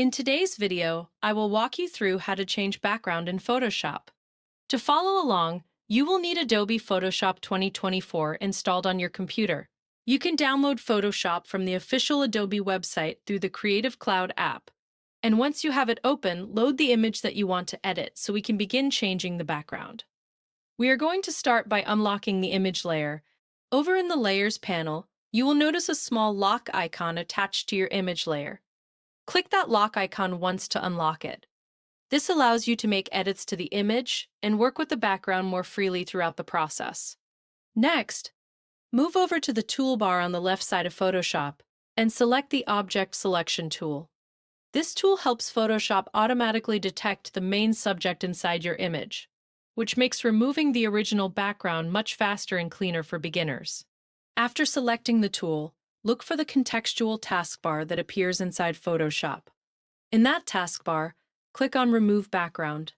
In today's video, I will walk you through how to change background in Photoshop. To follow along, you will need Adobe Photoshop 2024 installed on your computer. You can download Photoshop from the official Adobe website through the Creative Cloud app. And once you have it open, load the image that you want to edit so we can begin changing the background. We are going to start by unlocking the image layer. Over in the Layers panel, you will notice a small lock icon attached to your image layer. Click that lock icon once to unlock it. This allows you to make edits to the image and work with the background more freely throughout the process. Next, move over to the toolbar on the left side of Photoshop and select the Object Selection tool. This tool helps Photoshop automatically detect the main subject inside your image, which makes removing the original background much faster and cleaner for beginners. After selecting the tool, look for the Contextual taskbar that appears inside Photoshop. In that taskbar, click on Remove Background.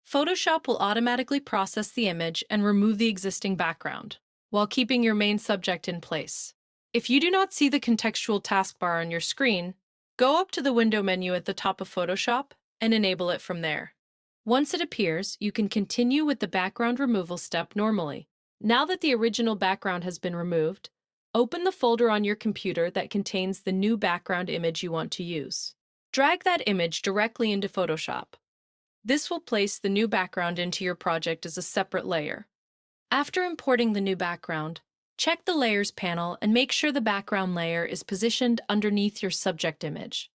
Photoshop will automatically process the image and remove the existing background, while keeping your main subject in place. If you do not see the Contextual taskbar on your screen, go up to the window menu at the top of Photoshop and enable it from there. Once it appears, you can continue with the background removal step normally. Now that the original background has been removed, open the folder on your computer that contains the new background image you want to use. Drag that image directly into Photoshop. This will place the new background into your project as a separate layer. After importing the new background, check the Layers panel and make sure the background layer is positioned underneath your subject image.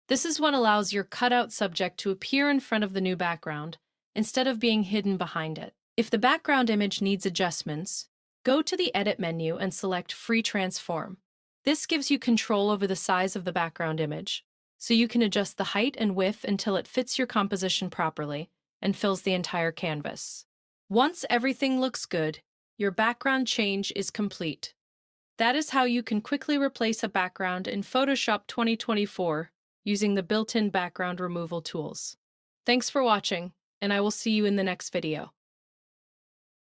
This is what allows your cutout subject to appear in front of the new background instead of being hidden behind it. If the background image needs adjustments, go to the Edit menu and select Free Transform. This gives you control over the size of the background image, so you can adjust the height and width until it fits your composition properly and fills the entire canvas. Once everything looks good, your background change is complete. That is how you can quickly replace a background in Photoshop 2024 using the built-in background removal tools. Thanks for watching, and I will see you in the next video.